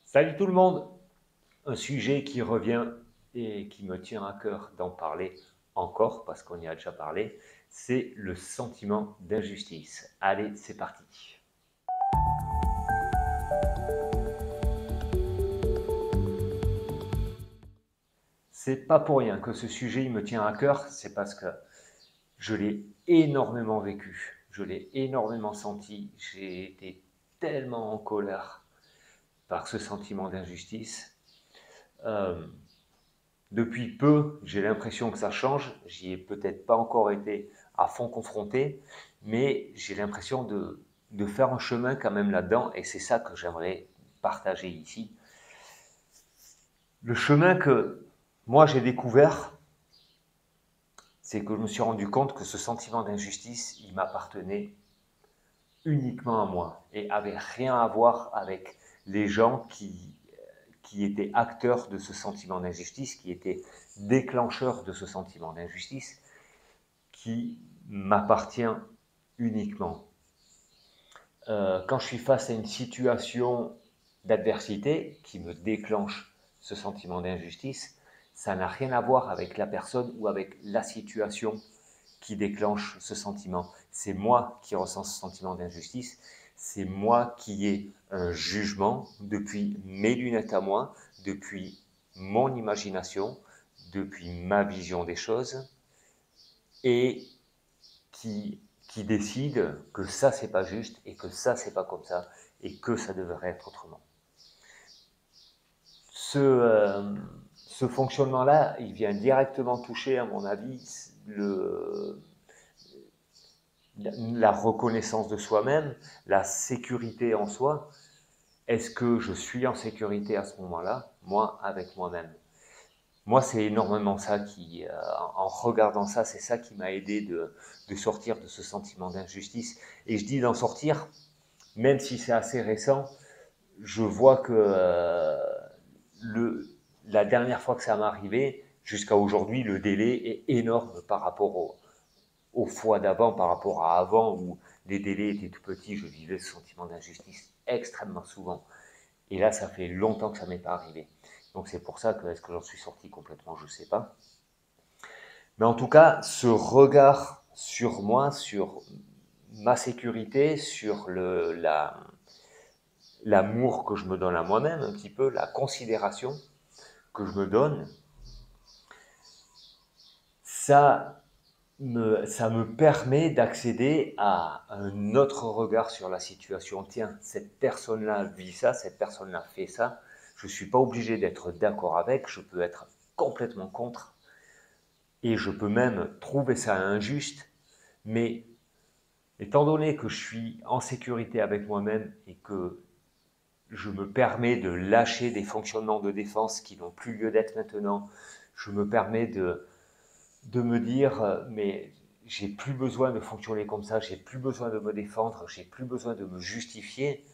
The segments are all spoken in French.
Salut tout le monde! Un sujet qui revient et qui me tient à cœur d'en parler encore, parce qu'on y a déjà parlé, c'est le sentiment d'injustice. Allez, c'est parti! C'est pas pour rien que ce sujet il me tient à cœur, c'est parce que je l'ai énormément vécu, je l'ai énormément senti, j'ai été tellement en colère par ce sentiment d'injustice. Euh, Depuis peu, j'ai l'impression que ça change. J'y ai peut-être pas encore été à fond confronté, mais j'ai l'impression de faire un chemin quand même là-dedans, et c'est ça que j'aimerais partager ici. Le chemin que moi j'ai découvert, c'est que je me suis rendu compte que ce sentiment d'injustice, il m'appartenait uniquement à moi et avait rien à voir avec les gens qui étaient acteurs de ce sentiment d'injustice, qui étaient déclencheurs de ce sentiment d'injustice, qui m'appartient uniquement. Quand je suis face à une situation d'adversité qui me déclenche ce sentiment d'injustice, ça n'a rien à voir avec la personne ou avec la situation qui déclenche ce sentiment. C'est moi qui ressens ce sentiment d'injustice, c'est moi qui ai un jugement depuis mes lunettes à moi, depuis mon imagination, depuis ma vision des choses, et qui décide que ça c'est pas juste et que ça c'est pas comme ça et que ça devrait être autrement. Ce fonctionnement-là, il vient directement toucher, à mon avis, la reconnaissance de soi-même, la sécurité en soi. Est-ce que je suis en sécurité à ce moment-là, moi, avec moi-même? Moi, c'est énormément ça qui, en regardant ça, c'est ça qui m'a aidé de sortir de ce sentiment d'injustice. Et je dis d'en sortir, même si c'est assez récent, je vois que le, la dernière fois que ça m'est arrivé, jusqu'à aujourd'hui, le délai est énorme par rapport aux fois d'avant, par rapport à avant où les délais étaient tout petits, je vivais ce sentiment d'injustice extrêmement souvent. Et là, ça fait longtemps que ça m'est pas arrivé. Donc c'est pour ça que est-ce que j'en suis sorti complètement, je ne sais pas. Mais en tout cas, ce regard sur moi, sur ma sécurité, sur l'amour que je me donne à moi-même, un petit peu, la considération que je me donne, ça me permet d'accéder à un autre regard sur la situation. Tiens, cette personne-là vit ça, cette personne-là fait ça. Je ne suis pas obligé d'être d'accord avec, je peux être complètement contre et je peux même trouver ça injuste, mais étant donné que je suis en sécurité avec moi-même et que je me permets de lâcher des fonctionnements de défense qui n'ont plus lieu d'être maintenant, je me permets de me dire, mais j'ai plus besoin de fonctionner comme ça, j'ai plus besoin de me défendre, j'ai plus besoin de me justifier,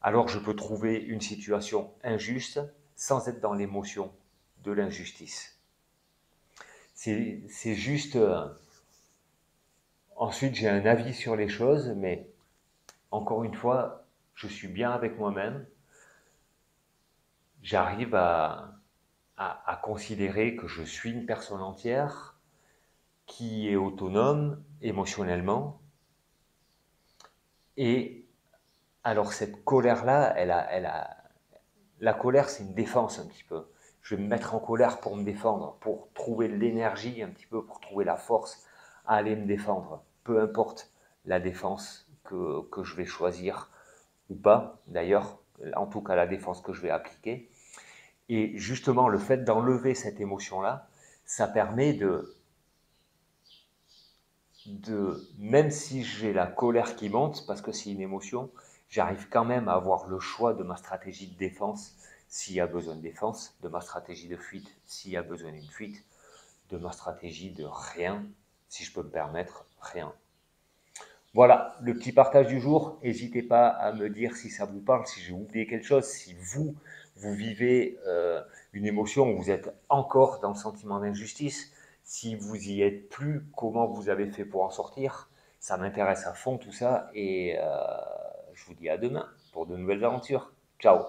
alors je peux trouver une situation injuste sans être dans l'émotion de l'injustice. C'est juste, ensuite j'ai un avis sur les choses, mais encore une fois, je suis bien avec moi-même, j'arrive à considérer que je suis une personne entière qui est autonome émotionnellement. Et alors cette colère-là, la colère c'est une défense un petit peu. Je vais me mettre en colère pour me défendre, pour trouver l'énergie un petit peu, pour trouver la force à aller me défendre. Peu importe la défense que je vais choisir ou pas, d'ailleurs, en tout cas la défense que je vais appliquer. Et justement, le fait d'enlever cette émotion-là, ça permet même si j'ai la colère qui monte, parce que c'est une émotion, j'arrive quand même à avoir le choix de ma stratégie de défense s'il y a besoin de défense, de ma stratégie de fuite s'il y a besoin d'une fuite, de ma stratégie de rien, si je peux me permettre, rien. Voilà, le petit partage du jour. N'hésitez pas à me dire si ça vous parle, si j'ai oublié quelque chose, si vous vivez une émotion où vous êtes encore dans le sentiment d'injustice, si vous y êtes plus, comment vous avez fait pour en sortir. Ça m'intéresse à fond tout ça et je vous dis à demain pour de nouvelles aventures. Ciao!